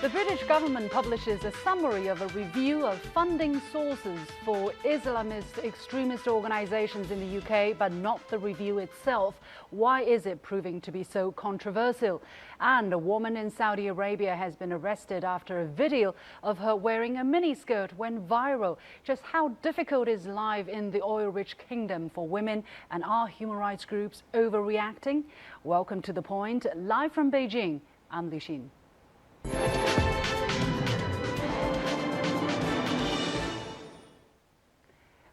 The British government publishes a summary of a review of funding sources for Islamist extremist organizations in the UK, but not the review itself. Why is it proving to be so controversial? And a woman in Saudi Arabia has been arrested after a video of her wearing a miniskirt went viral. Just how difficult is life in the oil-rich kingdom for women, and are human rights groups overreacting? Welcome to The Point. Live from Beijing, I'm Liu Xin.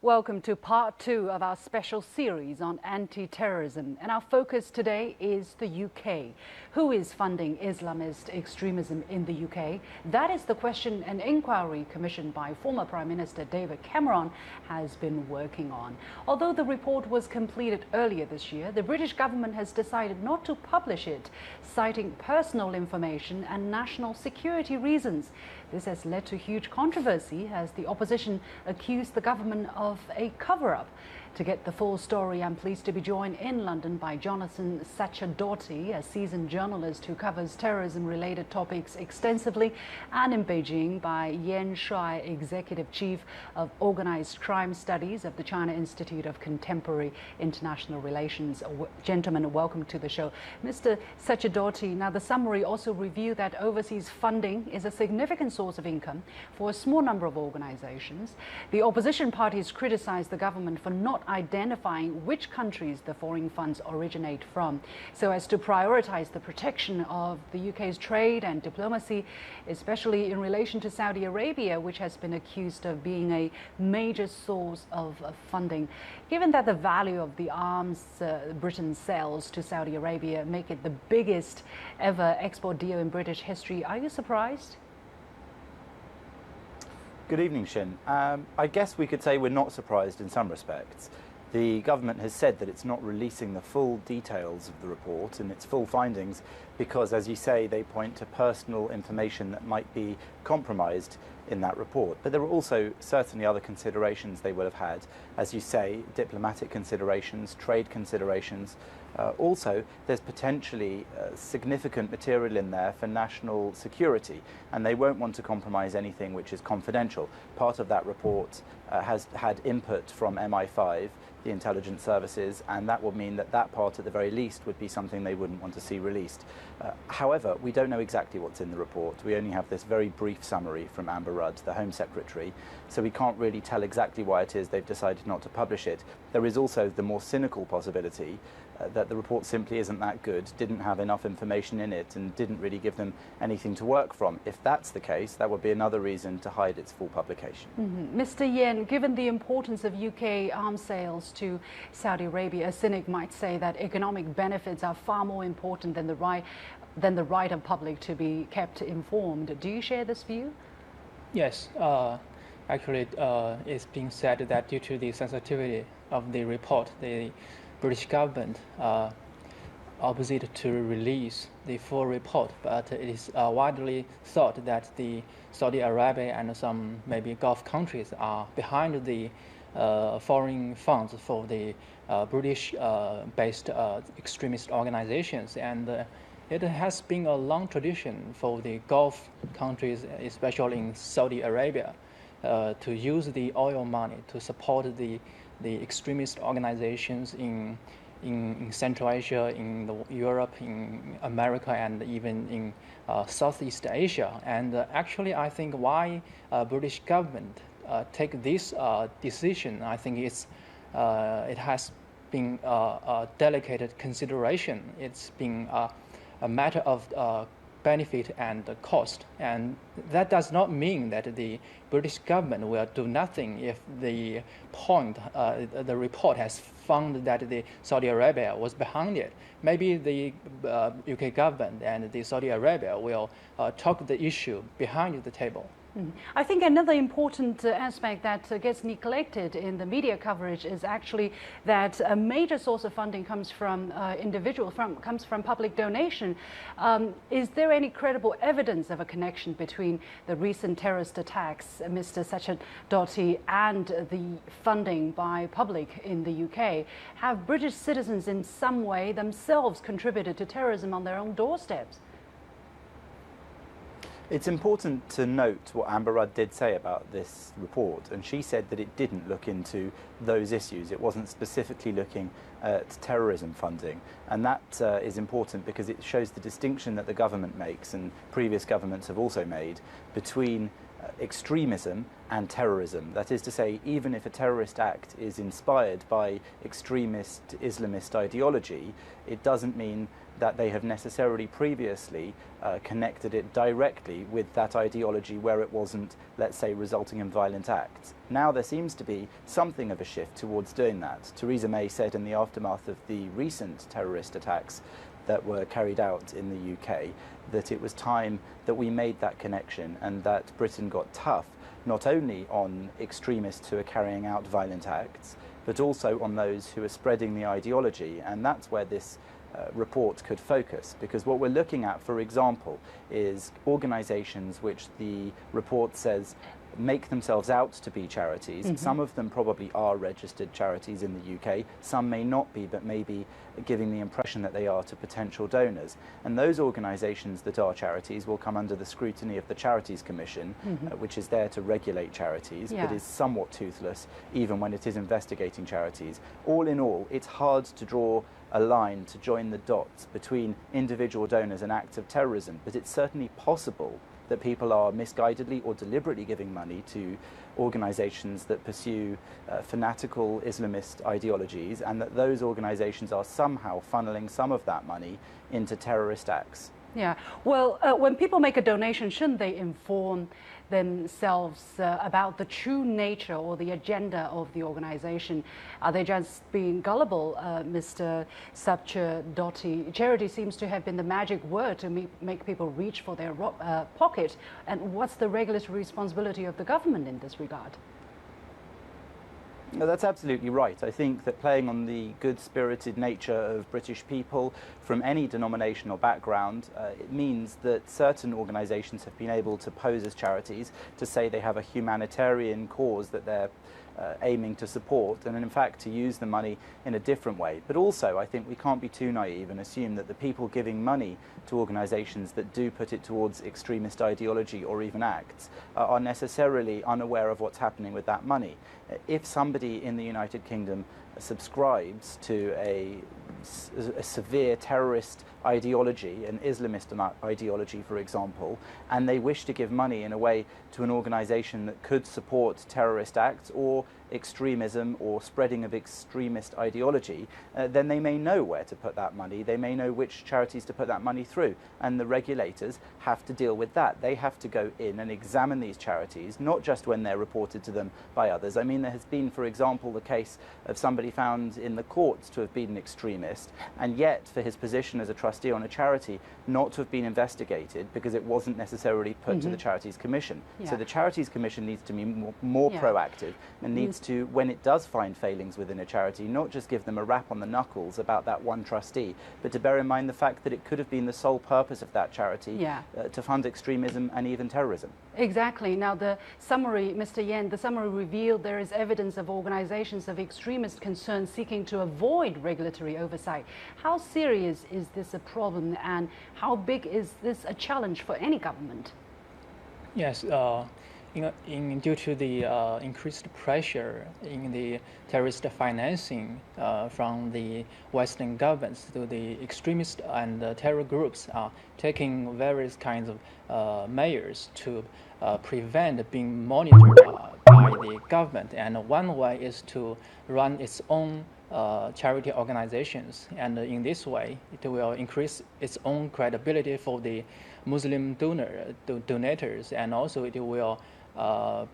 Welcome to part 2 of our special series on anti-terrorism, and our focus today is the UK. Who is funding Islamist extremism in the UK? That is the question an inquiry commissioned by former Prime Minister David Cameron has been working on. Although the report was completed earlier this year, the British government has decided not to publish it, citing personal information and national security reasons. This has led to huge controversy as the opposition accused the government of a cover-up. To get the full story, I'm pleased to be joined in London by Jonathan Sacerdoti, a seasoned journalist who covers terrorism-related topics extensively, and in Beijing by Yan Shuai, Executive Chief of Organized Crime Studies of the China Institute of Contemporary International Relations. Gentlemen, welcome to the show. Mr. Sacerdoti, now the summary also reviewed that overseas funding is a significant source of income for a small number of organizations. The opposition parties criticized the government for not identifying which countries the foreign funds originate from, so as to prioritize the protection of the UK's trade and diplomacy, especially in relation to Saudi Arabia, which has been accused of being a major source of funding. Given that the value of the arms Britain sells to Saudi Arabia make it the biggest ever export deal in British history, are you surprised? Good evening, Xin. I guess we could say we're not surprised in some respects. The government has said that it's not releasing the full details of the report and its full findings because, as you say, they point to personal information that might be compromised in that report. But there are also certainly other considerations they would have had, as you say, diplomatic considerations, trade considerations. Also, there's potentially significant material in there for national security, and they won't want to compromise anything which is confidential. Part of that report has had input from MI5, the intelligence services, and that would mean that that part at the very least would be something they wouldn't want to see released. However, we don't know exactly what's in the report. We only have this very brief summary from Amber Rudd, the Home Secretary, so we can't really tell exactly why it is they've decided not to publish it. There is also the more cynical possibility that the report simply isn't that good, didn't have enough information in it, and didn't really give them anything to work from. If that's the case, that would be another reason to hide its full publication. Mr. Yen, given the importance of UK arms sales to Saudi Arabia, a cynic might say that economic benefits are far more important than the right of public to be kept informed. Do you share this view? Yes. Actually, it's being said that due to the sensitivity of the report, the British government opposite to release the full report, but it is widely thought that the Saudi Arabia and some maybe Gulf countries are behind the foreign funds for the British-based extremist organizations, and it has been a long tradition for the Gulf countries, especially in Saudi Arabia, to use the oil money to support the extremist organizations in Central Asia, in Europe, in America, and even in Southeast Asia. And actually, I think why British government take this decision, I think it has been a delicate consideration. It's been a matter of benefit and the cost, and that does not mean that the British government will do nothing if the report has found that the Saudi Arabia was behind it. Maybe the UK government and the Saudi Arabia will talk the issue behind the table. I think another important aspect that gets neglected in the media coverage is actually that a major source of funding comes from comes from public donation. Is there any credible evidence of a connection between the recent terrorist attacks, Mr. Sacerdoti, and the funding by public in the UK? Have British citizens in some way themselves contributed to terrorism on their own doorsteps? It's important to note what Amber Rudd did say about this report, and she said that it didn't look into those issues. It wasn't specifically looking at terrorism funding, and that is important because it shows the distinction that the government makes, and previous governments have also made, between extremism and terrorism. That is to say, even if a terrorist act is inspired by extremist Islamist ideology, it doesn't mean that they have necessarily previously connected it directly with that ideology where it wasn't, let's say, resulting in violent acts. Now there seems to be something of a shift towards doing that. Theresa May said in the aftermath of the recent terrorist attacks that were carried out in the UK that it was time that we made that connection and that Britain got tough, not only on extremists who are carrying out violent acts, but also on those who are spreading the ideology. And that's where this report could focus, because what we're looking at, for example, is organisations which the report says make themselves out to be charities. Mm-hmm. Some of them probably are registered charities in the UK, some may not be, but may be giving the impression that they are to potential donors. And those organisations that are charities will come under the scrutiny of the Charities Commission, which is there to regulate charities, but is somewhat toothless even when it is investigating charities. All in all, it's hard to draw a line to join the dots between individual donors and acts of terrorism, but it's certainly possible that people are misguidedly or deliberately giving money to organisations that pursue fanatical Islamist ideologies, and that those organisations are somehow funneling some of that money into terrorist acts. Yeah, well, when people make a donation, shouldn't they inform themselves about the true nature or the agenda of the organization? Are they just being gullible, Mr. Sacerdoti? Charity seems to have been the magic word to make people reach for their pocket. And what's the regulatory responsibility of the government in this regard? No, that's absolutely right. I think that playing on the good-spirited nature of British people from any denomination or background, it means that certain organisations have been able to pose as charities, to say they have a humanitarian cause that they're aiming to support, and in fact to use the money in a different way. But also, I think we can't be too naive and assume that the people giving money to organisations that do put it towards extremist ideology or even acts are necessarily unaware of what's happening with that money. If somebody in the United Kingdom subscribes to a severe terrorist ideology, an Islamist ideology, for example, and they wish to give money in a way to an organisation that could support terrorist acts or extremism or spreading of extremist ideology, then they may know where to put that money. They may know which charities to put that money through, and the regulators have to deal with that. They have to go in and examine these charities, not just when they're reported to them by others. I mean, there has been, for example, the case of somebody found in the courts to have been an extremist, and yet for his position as a trustee on a charity not to have been investigated because it wasn't necessarily put to the Charities Commission. So the Charities Commission needs to be more proactive and needs to, when it does find failings within a charity, not just give them a rap on the knuckles about that one trustee, but to bear in mind the fact that it could have been the sole purpose of that charity to fund extremism and even terrorism. Exactly. Now the summary, Mr. Yen, the summary revealed there is evidence of organizations of extremist concern seeking to avoid regulatory oversight. How serious is this a problem, and how big is this a challenge for any government? Yes, due to the increased pressure in the terrorist financing from the Western governments, to the extremist and terror groups are taking various kinds of measures to prevent being monitored by the government. And one way is to run its own charity organizations, and in this way it will increase its own credibility for the Muslim donators, and also it will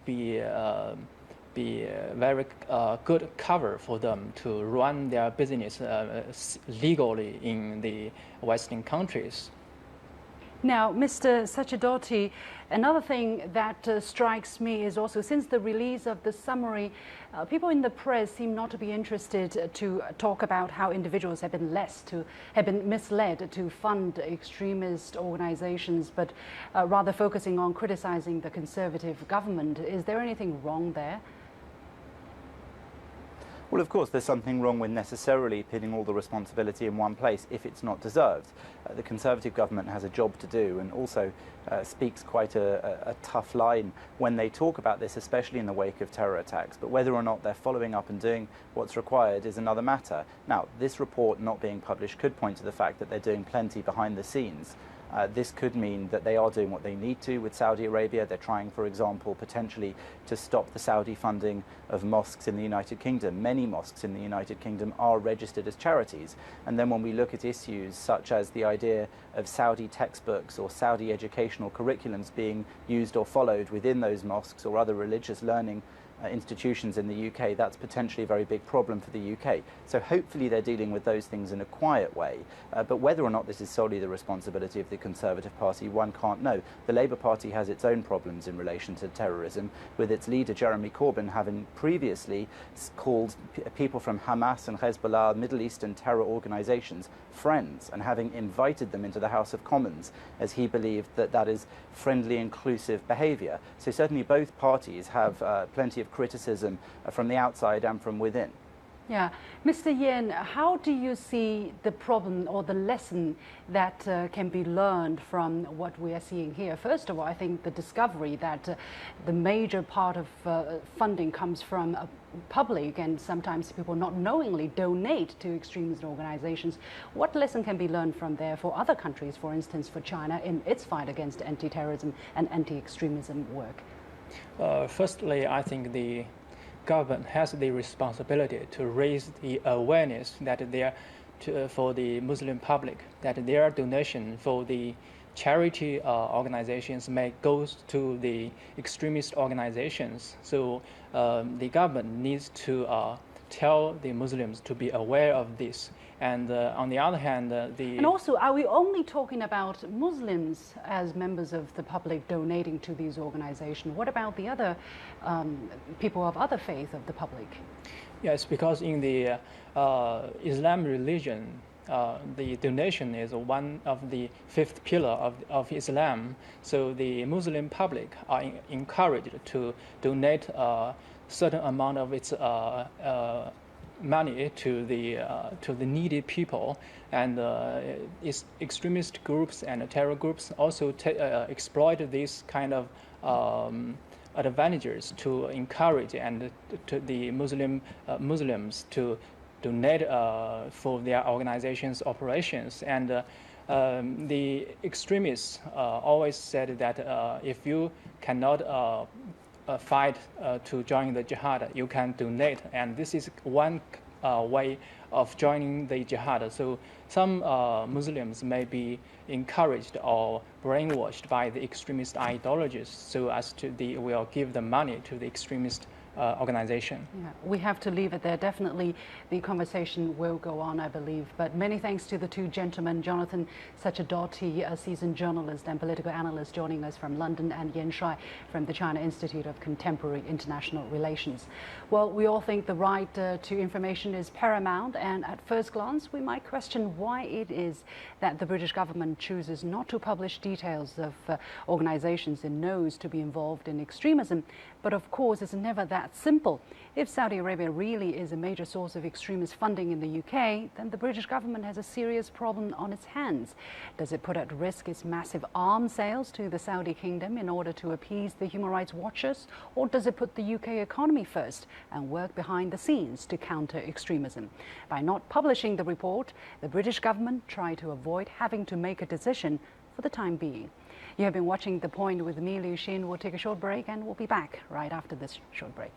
be very good cover for them to run their business legally in the Western countries. Now, Mr. Sacerdoti, another thing that strikes me is also, since the release of the summary, people in the press seem not to be interested to talk about how individuals have been misled to fund extremist organizations, but rather focusing on criticizing the Conservative government. Is there anything wrong there? Well, of course, there's something wrong with necessarily pinning all the responsibility in one place if it's not deserved. The Conservative government has a job to do, and also speaks quite a tough line when they talk about this, especially in the wake of terror attacks. But whether or not they're following up and doing what's required is another matter. Now, this report not being published could point to the fact that they're doing plenty behind the scenes. This could mean that they are doing what they need to with Saudi Arabia. They're trying, for example, potentially to stop the Saudi funding of mosques in the United Kingdom. Many mosques in the United Kingdom are registered as charities. And then when we look at issues such as the idea of Saudi textbooks or Saudi educational curriculums being used or followed within those mosques or other religious learning institutions in the UK, that's potentially a very big problem for the UK. So hopefully they're dealing with those things in a quiet way. But whether or not this is solely the responsibility of the Conservative Party, one can't know. The Labour Party has its own problems in relation to terrorism, with its leader Jeremy Corbyn having previously called people from Hamas and Hezbollah, Middle Eastern terror organisations, friends, and having invited them into the House of Commons, as he believed that that is friendly, inclusive behaviour. So certainly both parties have plenty of criticism from the outside and from within. Yeah. Mr. Yen, how do you see the problem or the lesson that can be learned from what we are seeing here? First of all, I think the discovery that the major part of funding comes from public, and sometimes people not knowingly donate to extremist organizations. What lesson can be learned from there for other countries, for instance, for China in its fight against anti-terrorism and anti-extremism work? Firstly, I think the government has the responsibility to raise the awareness that for the Muslim public, that their donation for the charity organizations may go to the extremist organizations. So the government needs to tell the Muslims to be aware of this. And on the other hand, And also, are we only talking about Muslims as members of the public donating to these organizations? What about the other people of other faith of the public? Yes, because in the Islam religion, the donation is one of the fifth pillar of Islam. So the Muslim public are encouraged to donate a certain amount of its money to the needy people, and extremist groups and terror groups also exploit these kind of advantages to encourage and to the Muslims to donate for their organization's operations. And the extremists always said that if you cannot fight to join the jihad, you can donate, and this is one way of joining the jihad. So some Muslims may be encouraged or brainwashed by the extremist ideologies, so as to will give the money to the extremist organization. Yeah, we have to leave it there. Definitely the conversation will go on, I believe. But many thanks to the two gentlemen, Jonathan Sacerdoti, a seasoned journalist and political analyst, joining us from London, and Yen Shuai from the China Institute of Contemporary International Relations. Well, we all think the right to information is paramount, and at first glance we might question why it is that the British government chooses not to publish details of organizations it knows to be involved in extremism. But of course, it's never that simple. If Saudi Arabia really is a major source of extremist funding in the UK, then the British government has a serious problem on its hands. Does it put at risk its massive arms sales to the Saudi kingdom in order to appease the human rights watchers? Or does it put the UK economy first and work behind the scenes to counter extremism? By not publishing the report, the British government tried to avoid having to make a decision for the time being. You have been watching The Point with me, Liu Xin. We'll take a short break and we'll be back right after this short break.